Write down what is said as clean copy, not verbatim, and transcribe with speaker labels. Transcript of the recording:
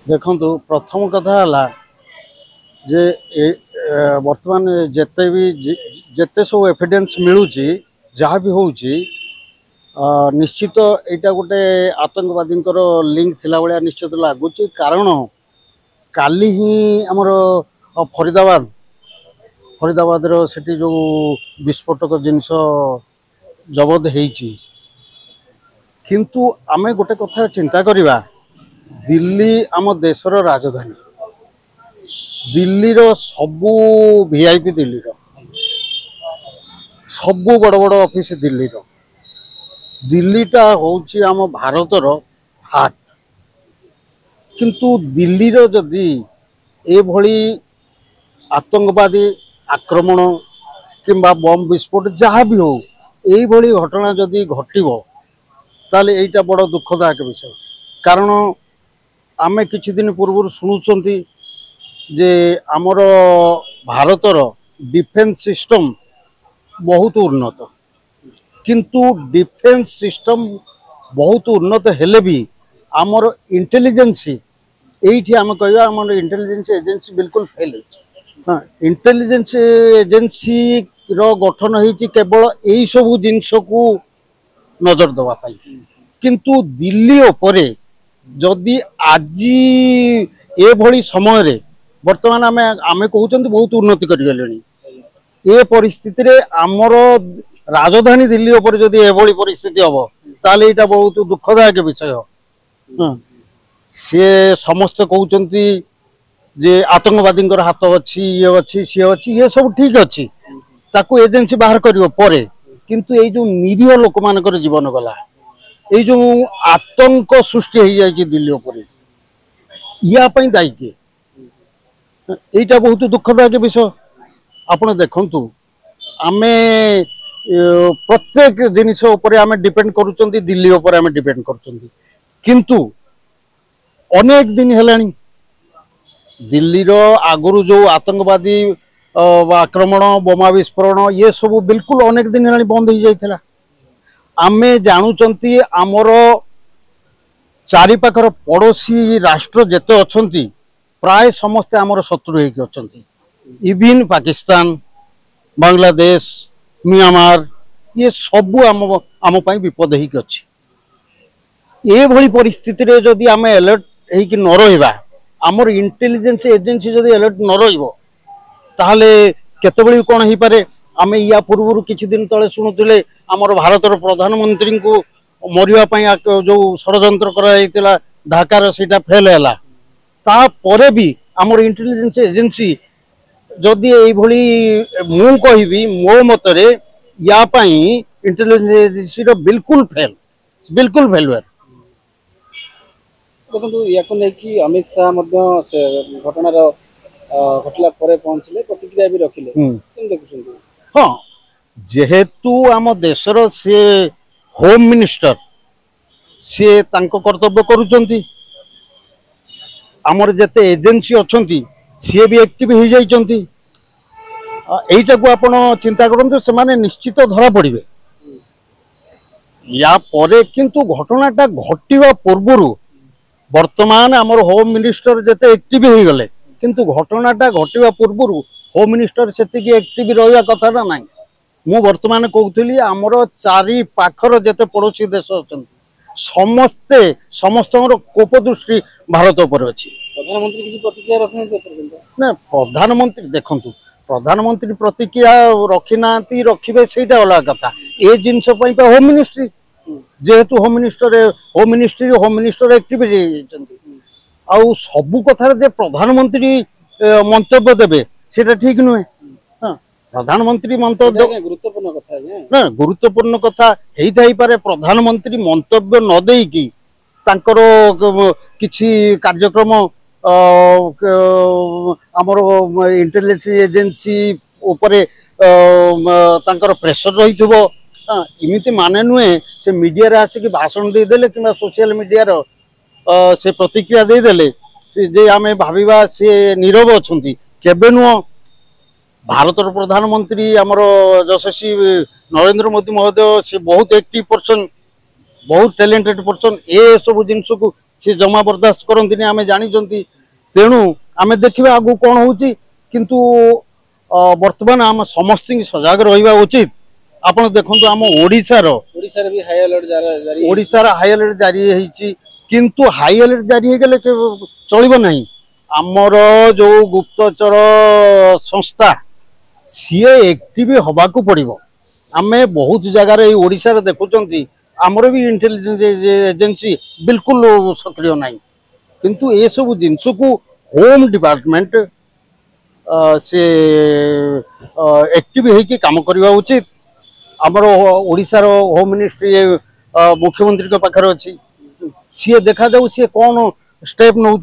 Speaker 1: देखु प्रथम कथा है जे वर्तमान जिते भी जिते सब एविडेंस मिलूँ जहाँ भी हूँ निश्चित यहाँ गोटे आतंकवादी लिंक थिला भाया निश्चित लगुच कारण काली ही आमर फरीदाबाद फरीदाबाद सेठी जो विस्फोटक जिनस जबत होती किंतु आमे गोटे कथा चिंता करिबा दिल्ली आम देशर राजधानी दिल्लीर सबू वीआईपी दिल्लीर सबू बड़ बड़ ऑफिस दिल्लीर दिल्लीटा होची आम भारतर हार्ट किंतु दिल्लीर जदि एभली आतंकवादी आक्रमण किंबा बम विस्फोट जहाँ भी हो यही घटना जदि घटिबो ताले एटा बड़ दुखदायक विषय कारण आमे किछि दिन पूर्व शुणुचंती जे आमर भारतर डिफेन्स सिस्टम बहुत उन्नत किंतु डिफेन्स सिस्टम बहुत उन्नत हेले भी आमर इंटेलिजेंस एठी आम कहवा आम इंटेलिजेंस एजेंसी बिल्कुल फेल है। इंटेलिजेंस एजेंसी रो गठन होती केवल यही सब जिनस को नजर देवाई किंतु दिल्ली उपरे जदि आज एभली समय रे वर्तमान आमे आमे कहउचंती बहुत उन्नति कर गलेनी ए परिस्थिति रे आमर राजधानी दिल्ली उपरे जदि एभली परिस्थिति हबो ताले एटा बहुत दुखदायक विषय से समस्त कहउचंती जे आतंकवादी हाथ अच्छी सी अच्छी ये सब ठीक अच्छी ताकू एजेंसी बाहर करियो परे किंतु ये जो निरीह लोक मानकर जीवन गला ये जो आतंक सृष्टि हो जाए दिल्ली उपर या दायी किए यहीटा बहुत दुखदायक विषय आपण देखु आमे प्रत्येक जिनिस उपरे आमे डिपेंड करूचंती दिल्ली उपरे आमे डिपेंड करूचंती किंतु अनेक दिन हेलानी दिल्लीर आगुरु जो आतंकवादी आक्रमण बोमा विस्फोरण ये सब बिल्कुल अनेक दिन हेलानी बंद हो जाइथिला आमे जानुचंती आमर चारि पाखर पड़ोसी राष्ट्र जेते अछंती प्राय समस्ते आमर शत्रु हेकि अछंती इवन पाकिस्तान बांग्लादेश म्यांमार ये सब आम पई विपद हेकि अछि ए भली परिस्थिति रे जदि आमे अलर्ट हेकि न रहिबा आमर इंटेलिजेंस एजेंसी जदि अलर्ट न रहिबो ताहले केतेबेली कोन ही पारे आमे या पूर्व किछि दिन तले शुणुतिले आमर भारतर प्रधानमंत्री को मरिया पई जो षडयंत्र करा ढाकार सेटा फेल हैला ता परे भी आमर इंटेलिजेंस एजेंसी जदि एई भली मु कहिबी मो मतरे या पई इंटेलिजेंस एजेंसी रो बिल्कुल फेलुअर
Speaker 2: देखो या कि अमित शाह घटनार घटला पहुंचले प्रतिक्रिया भी रखिले
Speaker 1: हाँ जेहेतु आम देशर से होम मिनिस्टर सी तांको कर्तव्य करुचंती आमर जेते एजेंसी अछंती सी भी एक्टिव हो जाइचंती एटा को आपण चिंता करंतु से माने निश्चित धरा पड़िबे या परे किंतु घटनाटा घटिवा पूर्वरु वर्तमान आमर होम मिनिस्टर जेते एक्टिव हो गले किंतु घटनाटा घटिवा पूर्वरु होम मिनिस्टर सेतिकी एक्टिव रहिया कथा ना नाही मु वर्तमान कहउथली आमर चारि पाखर जेते पड़ोसी देश अछंती समस्ते समस्तर कोप दृष्टि भारत पर अछि
Speaker 2: प्रधानमंत्री किसी प्रतिक्रिया रखने
Speaker 1: ना प्रधानमंत्री देखंतु प्रधानमंत्री प्रतिक्रिया रखी नांती रखिबे सेटा अलग कथा ए जिंस पई होम मिनिस्ट्री जेहेतु होम मिनिस्टर एक्टिव जाइछंती आउ सबु कथार जे प्रधानमंत्री मंतव्य देबे सेटा ठीक नुहे हाँ प्रधानमंत्री मंतव्य
Speaker 2: गुरुत्वपूर्ण कथा
Speaker 1: ना गुरुत्वपूर्ण कथा हेई थाई पारे प्रधानमंत्री मंतव्य न देई की तांकर किछि कार्यक्रम आमर इंटेलिजेंस एजेंसी उपरे तांकर प्रेशर रहिथबो इमिति माने नुहे से मीडिया रे आसे कि भाषण दे देले किबा सोशल मीडिया रो से प्रतिक्रिया दे देले से जे आमे भाबिबा से नीरव अछंती केबे नुह भारतर प्रधानमंत्री आमर यशस्वी नरेंद्र मोदी महोदय से बहुत एक्टिव पर्सन बहुत टैलेंटेड पर्सन ए सब जिनस को सी जमा बर्दाश्त करती आम जानी तेणु आम देखा आगु कौन हो किंतु वर्तमान आम समस्त सजग रहा उचित। आपण देखो आम ओडिशार
Speaker 2: भी हाई अलर्ट जारी
Speaker 1: ओडिशार हाई अलर्ट जारी है किंतु हाई अलर्ट जारी हो गले चलो ना आमर जो गुप्तचर संस्था सी एक्टिव हवा को पड़ो। आम बहुत जगार ओडिशार देखुं आमर भी इंटेलिजेंस एजेंसी बिल्कुल सक्रिय ना किंतु ये सब जिनस को होम डिपार्टमेंट से एक्टिव होकर काम करवा उचित। आमर ओडिशार होम मिनिस्ट्री मुख्यमंत्री पाखे अच्छी सी देखा जाऊ सी कौन स्टेप नौ